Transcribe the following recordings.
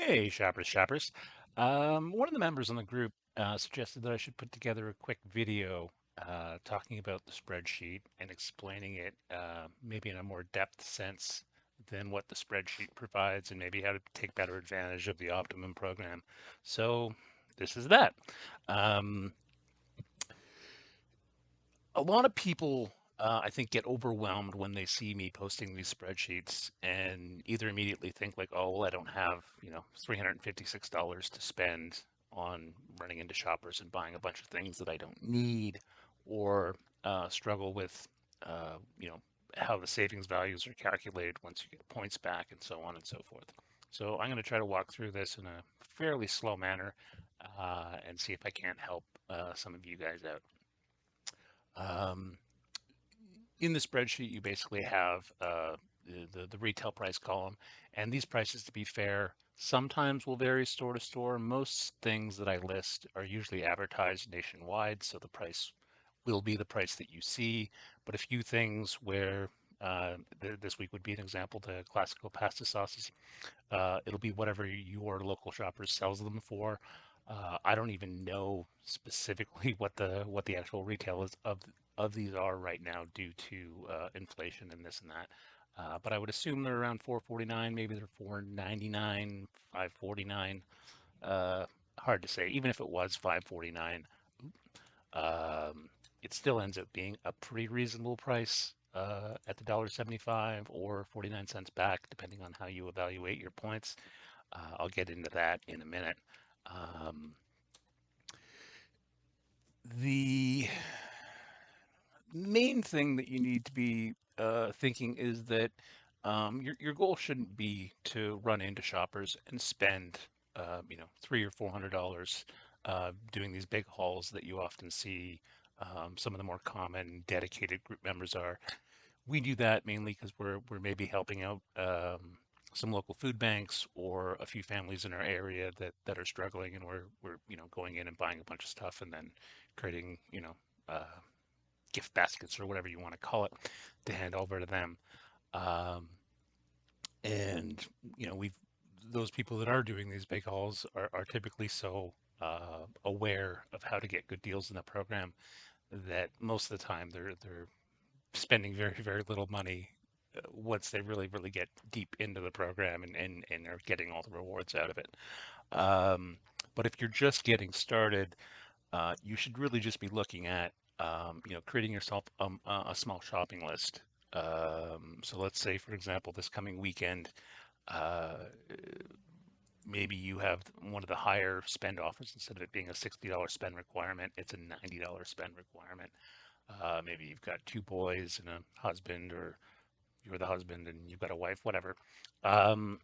Hey, shoppers. One of the members on the group suggested that I should put together a quick video talking about the spreadsheet and explaining it maybe in a more depth sense than what the spreadsheet provides and maybe how to take better advantage of the Optimum program. So this is that. Um, a lot of people, I think, get overwhelmed when they see me posting these spreadsheets and either immediately think like, oh, well, I don't have, $356 to spend on running into shoppers and buying a bunch of things that I don't need, or struggle with, how the savings values are calculated once you get points back and so on and so forth. So I'm going to try to walk through this in a fairly slow manner and see if I can't help some of you guys out. Um, in the spreadsheet, you basically have the retail price column, and these prices, to be fair, sometimes will vary store to store. Most things that I list are usually advertised nationwide, so the price will be the price that you see. But a few things where this week would be an example, the classical pasta sauces. It'll be whatever your local shopper sells them for. I don't even know specifically what the actual retail is of these are right now due to inflation and this and that. But I would assume they're around 4.49, maybe they're 4.99, 5.49. Uh, Hard to say. Even if it was 5.49, um, it still ends up being a pretty reasonable price at the $1.75 or 49 cents back, depending on how you evaluate your points. I'll get into that in a minute. Um, the main thing that you need to be thinking is that your goal shouldn't be to run into shoppers and spend $300 or $400 doing these big hauls that you often see. Some of the more common dedicated group members are. We do that mainly because we're maybe helping out some local food banks or a few families in our area that are struggling, and we're going in and buying a bunch of stuff and then creating gift baskets or whatever you want to call it to hand over to them. Um, and we've those people that are doing these big hauls are typically so aware of how to get good deals in the program that most of the time they're spending very, very little money once they really get deep into the program and are getting all the rewards out of it. Um, but if you're just getting started, you should really just be looking at, creating yourself a small shopping list. So let's say, for example, this coming weekend, uh, maybe you have one of the higher spend offers. Instead of it being a $60 spend requirement, it's a $90 spend requirement. Maybe you've got two boys and a husband, or you're the husband and you've got a wife, whatever. Um,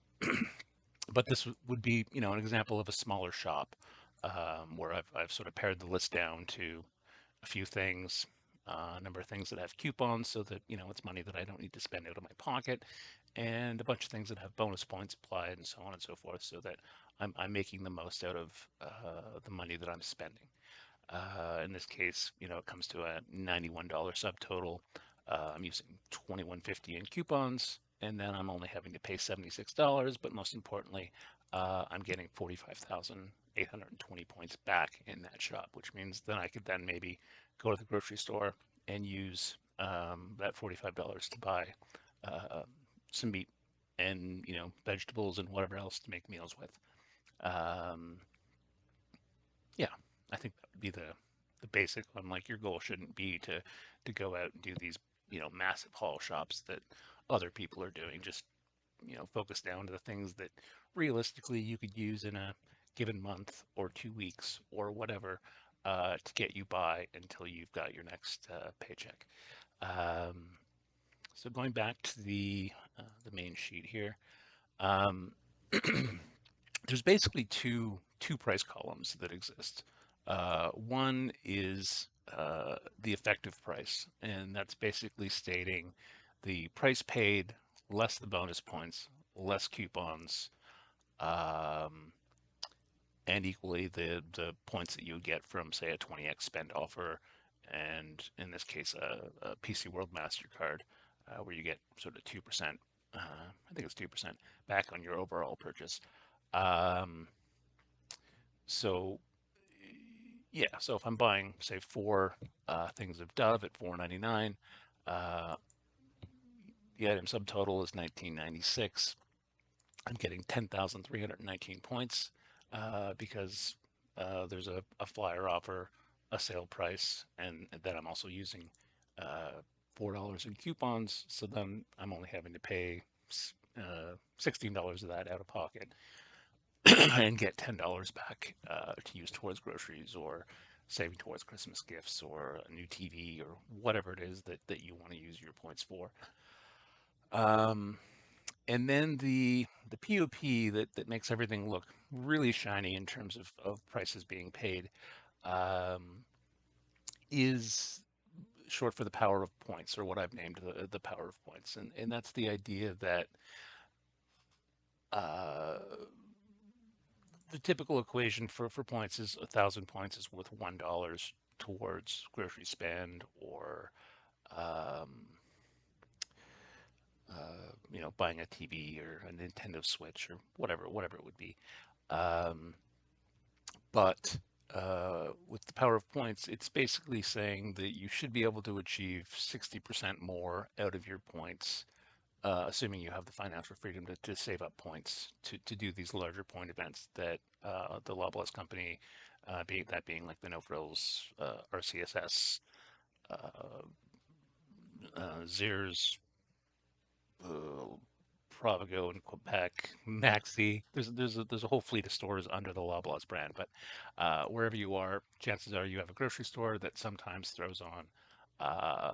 but this would be, an example of a smaller shop where I've sort of pared the list down to a few things, a number of things that have coupons so that, it's money that I don't need to spend out of my pocket, and a bunch of things that have bonus points applied and so on and so forth so that I'm making the most out of the money that I'm spending. In this case, it comes to a $91 subtotal. I'm using 21.50 in coupons, and then I'm only having to pay $76. But most importantly, I'm getting 45,820 points back in that shop, which means then I could then maybe go to the grocery store and use that $45 to buy uh, some meat and vegetables and whatever else to make meals with. Um, yeah, I think that would be the basic one. Like your goal shouldn't be to go out and do these, massive haul shops that other people are doing. Just, focus down to the things that realistically you could use in a given month or 2 weeks or whatever to get you by until you've got your next paycheck. Um, so going back to the main sheet here, um, there's basically two price columns that exist. One is the effective price, and that's basically stating the price paid less the bonus points, less coupons, um, and equally the points that you would get from, say, a 20x spend offer, and in this case, a PC World Mastercard, where you get sort of 2%. I think it's 2% back on your overall purchase. Um, so yeah, so if I'm buying, say, four things of Dove at 4.99, uh, the item subtotal is 1996. I'm getting 10,319 points because there's a flyer offer, a sale price, and then I'm also using uh, $4 in coupons. So then I'm only having to pay $16 of that out of pocket and get $10 back to use towards groceries or saving towards Christmas gifts or a new TV or whatever it is that you want to use your points for. Um, and then the POP that makes everything look really shiny in terms of prices being paid um, is short for the power of points, or what I've named the power of points. And that's the idea that uh, the typical equation for points is 1,000 points is worth $1 towards grocery spend or um, buying a TV or a Nintendo Switch or whatever it would be. Um, but with the power of points, it's basically saying that you should be able to achieve 60% more out of your points, assuming you have the financial freedom to save up points to do these larger point events that the Loblaws company, being like the No Frills, RCSS, uh, Zehrs, uh, Provigo in Quebec, Maxi. There's a whole fleet of stores under the Loblaws brand, but wherever you are, chances are you have a grocery store that sometimes throws on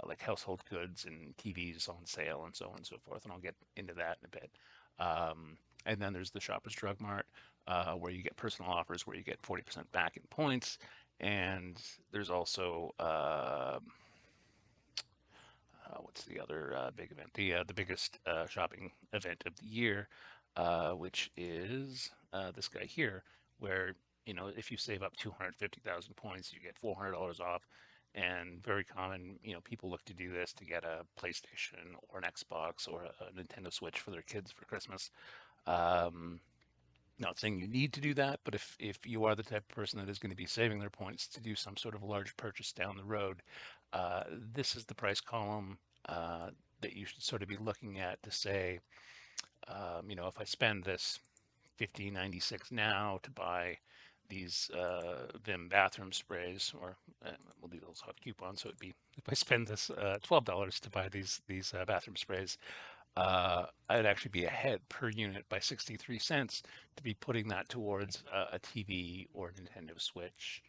like household goods and TVs on sale and so on and so forth. And I'll get into that in a bit. And then there's the Shoppers Drug Mart, where you get personal offers where you get 40% back in points. And there's also what's the other big event? The biggest shopping event of the year, which is this guy here, where if you save up 250,000 points, you get $400 off. And very common, people look to do this to get a PlayStation or an Xbox or a Nintendo Switch for their kids for Christmas. Um, Not saying you need to do that, but if you are the type of person that is going to be saving their points to do some sort of large purchase down the road, this is the price column that you should sort of be looking at to say, if I spend this 15.96 now to buy these Vim bathroom sprays, or well, these also have coupons, so it'd be if I spend this $12 to buy these bathroom sprays, I'd actually be ahead per unit by 63 cents to be putting that towards a TV or Nintendo Switch.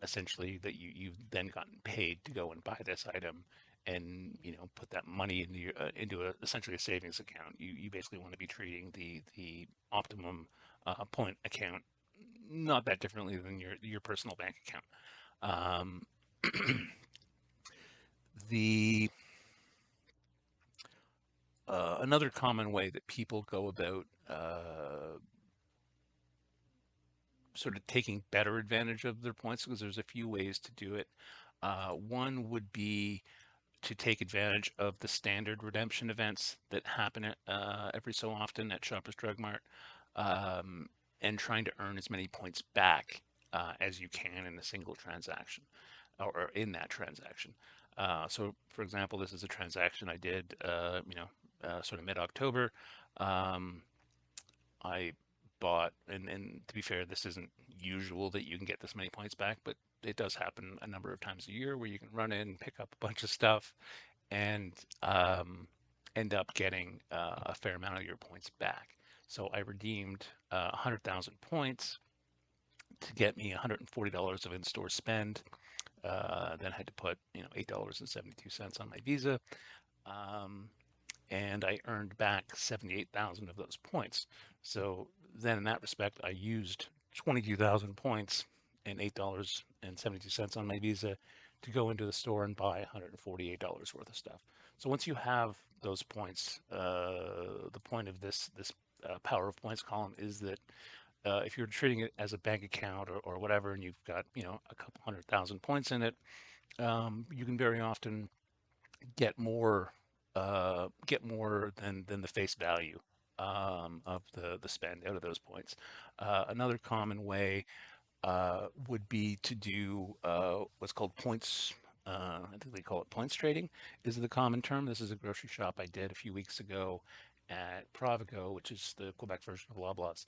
Essentially, that you've then gotten paid to go and buy this item, and put that money into essentially a savings account. You basically want to be treating the Optimum point account not that differently than your personal bank account. Um, the Another common way that people go about sort of taking better advantage of their points, because there's a few ways to do it. One would be to take advantage of the standard redemption events that happen every so often at Shoppers Drug Mart, um, and trying to earn as many points back as you can in a single transaction or in that transaction. So, for example, this is a transaction I did, sort of mid-October. Um, I bought, and to be fair, this isn't usual that you can get this many points back, but it does happen a number of times a year where you can run in, pick up a bunch of stuff, and end up getting a fair amount of your points back. So I redeemed 100,000 points to get me $140 of in-store spend. Then I had to put, $8.72 on my Visa. Um, and I earned back 78,000 of those points. So then in that respect, I used 22,000 points and $8.72 on my Visa to go into the store and buy $148 worth of stuff. So once you have those points, the point of this power of points column is that if you're treating it as a bank account or whatever, and you've got a couple 100,000 points in it, you can very often get more than the face value of the spend out of those points. Another common way would be to do what's called points. I think they call it points trading, is the common term. This is a grocery shop I did a few weeks ago at Provigo, which is the Quebec version of Loblaws.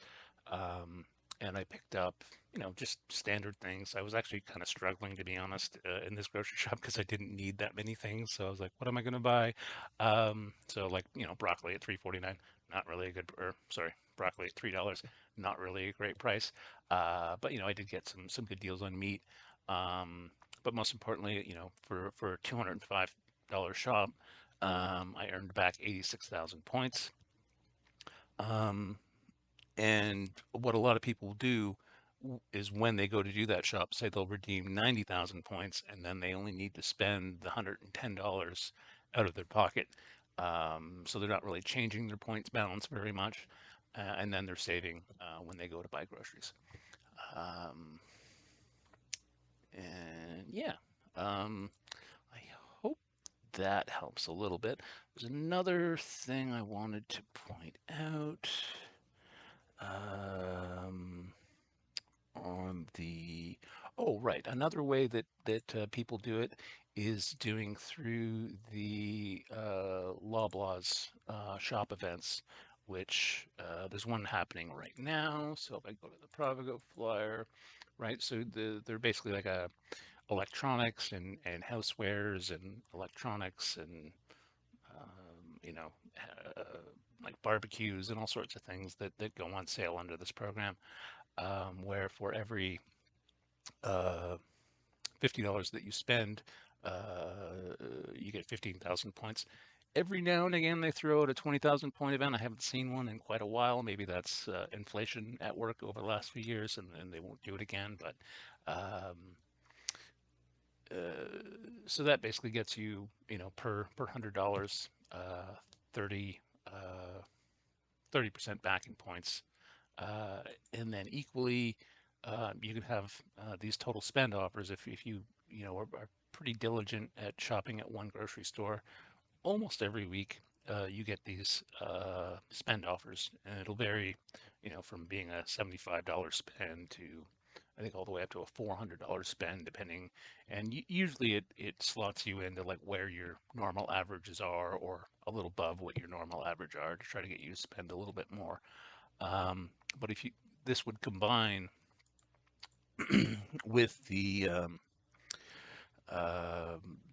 Um, and I picked up, just standard things. I was actually kind of struggling, to be honest, in this grocery shop because I didn't need that many things. So I was like, what am I going to buy? So like, broccoli at 3.49, not really a good, or sorry, broccoli at $3, not really a great price. But I did get some good deals on meat. Um, but most importantly, for a $205 shop, I earned back 86,000 points. Um, and what a lot of people do is when they go to do that shop, say they'll redeem 90,000 points, and then they only need to spend the $110 out of their pocket. So they're not really changing their points balance very much, and then they're saving when they go to buy groceries. Um, and yeah, I hope that helps a little bit. There's another thing I wanted to point out um, on the. Oh, right. Another way that people do it is doing through the Loblaws shop events, which there's one happening right now. So if I go to the Provigo flyer, right? So they're basically like a electronics and housewares and electronics and you know uh, like barbecues and all sorts of things that go on sale under this program, where for every uh, $50 that you spend, you get 15,000 points. Every now and again, they throw out a 20,000 point event. I haven't seen one in quite a while. Maybe that's inflation at work over the last few years, and they won't do it again. But um, so that basically gets you, per $100, 30 uh, 30% back in points. Uh, and then equally, you can have these total spend offers if you are pretty diligent at shopping at one grocery store. Almost every week, you get these spend offers, and it'll vary, from being a $75 spend to I think all the way up to a $400 spend, depending. And usually it slots you into like where your normal averages are, or a little above what your normal average are, to try to get you to spend a little bit more. But if you this would combine with the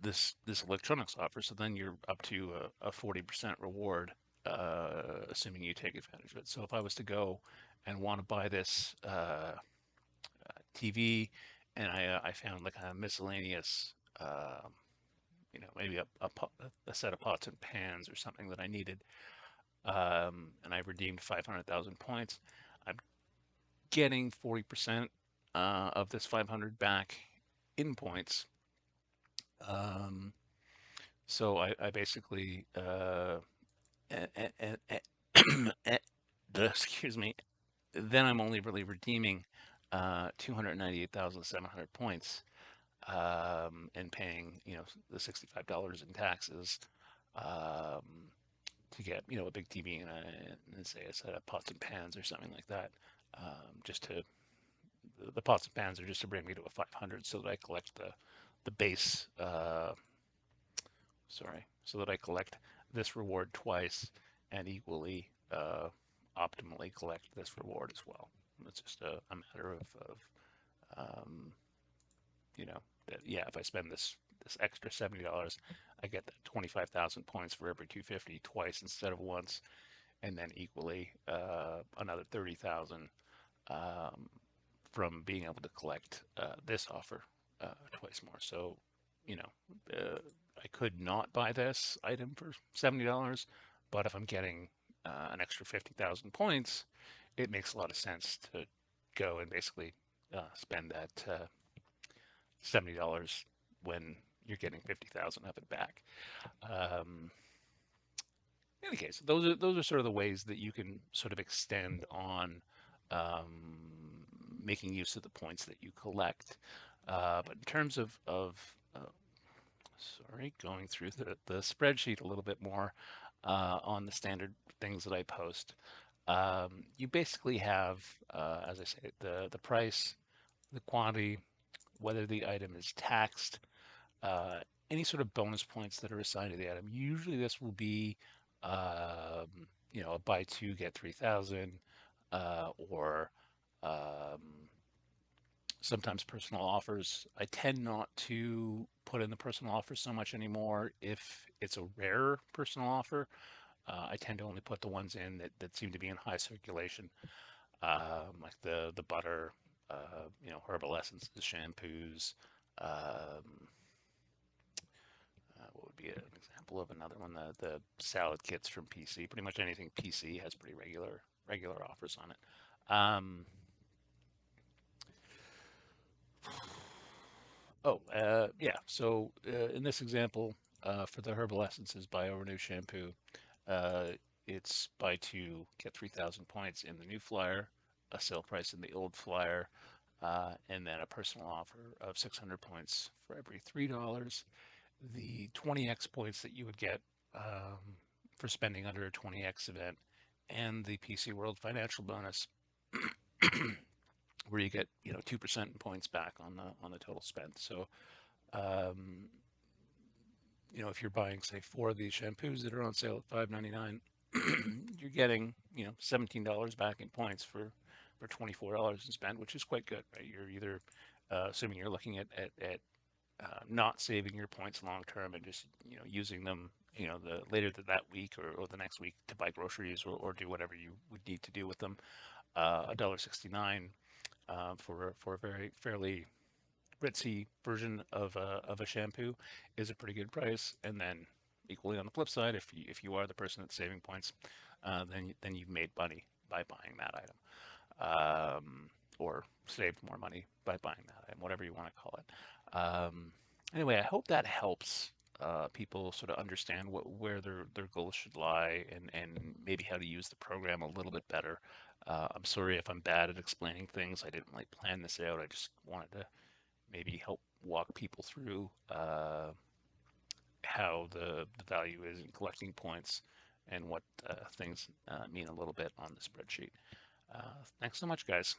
this electronics offer, so then you're up to a 40% reward, assuming you take advantage of it. So if I was to go and want to buy this TV, and I found like a miscellaneous, maybe a set of pots and pans or something that I needed, and I redeemed 500,000 points, I'm getting 40% of this 500 back in points. Um, so I basically, excuse me, then I'm only really redeeming 298,700 points, and paying, the $65 in taxes, um, to get, a big TV and say a set of pots and pans or something like that. Just to the pots and pans are just to bring me to a 500, so that I collect the base. Sorry, so that I collect this reward twice, and equally optimally collect this reward as well. It's just a matter of um, yeah, if I spend this extra $70, I get that 25,000 points for every 250 twice instead of once, and then equally another 30,000 um, from being able to collect this offer twice more. So, you know, I could not buy this item for $70, but if I'm getting an extra 50,000 points, it makes a lot of sense to go and basically spend that $70 when you're getting 50,000 of it back. Um, in any case, those are sort of the ways that you can sort of extend on making use of the points that you collect. But in terms of sorry, going through the spreadsheet a little bit more, on the standard things that I post. You basically have, as I say, the price, the quantity, whether the item is taxed, uh, any sort of bonus points that are assigned to the item. Usually this will be, a buy two, get 3,000, or um, sometimes personal offers. I tend not to put in the personal offer so much anymore if it's a rare personal offer. I tend to only put the ones in that seem to be in high circulation, like the butter, herbal essences, shampoos. Um, what would be an example of another one? The salad kits from PC. Pretty much anything PC has pretty regular offers on it. Yeah. So in this example, for the herbal essences Bio Renew shampoo, uh, it's buy two get 3,000 points in the new flyer, a sale price in the old flyer, and then a personal offer of 600 points for every $3. The 20x points that you would get for spending under a 20x event, and the PC World financial bonus, where you get 2% points back on the total spent. So um, if you're buying, say, four of these shampoos that are on sale at 5.99, you're getting, $17 back in points for $24 in spend, which is quite good, right? You're either, assuming you're looking at not saving your points long term and just, using them, the later that week or the next week to buy groceries or do whatever you would need to do with them. $1.69 for a very fairly ritzy version of a shampoo is a pretty good price. And then equally on the flip side, if you are the person that's saving points, then you've made money by buying that item, or saved more money by buying that item, whatever you want to call it. Anyway, I hope that helps people sort of understand where their goals should lie, and maybe how to use the program a little bit better. I'm sorry if I'm bad at explaining things. I didn't like plan this out. I just wanted to maybe help walk people through how the value is in collecting points and what things mean a little bit on the spreadsheet. Thanks so much, guys.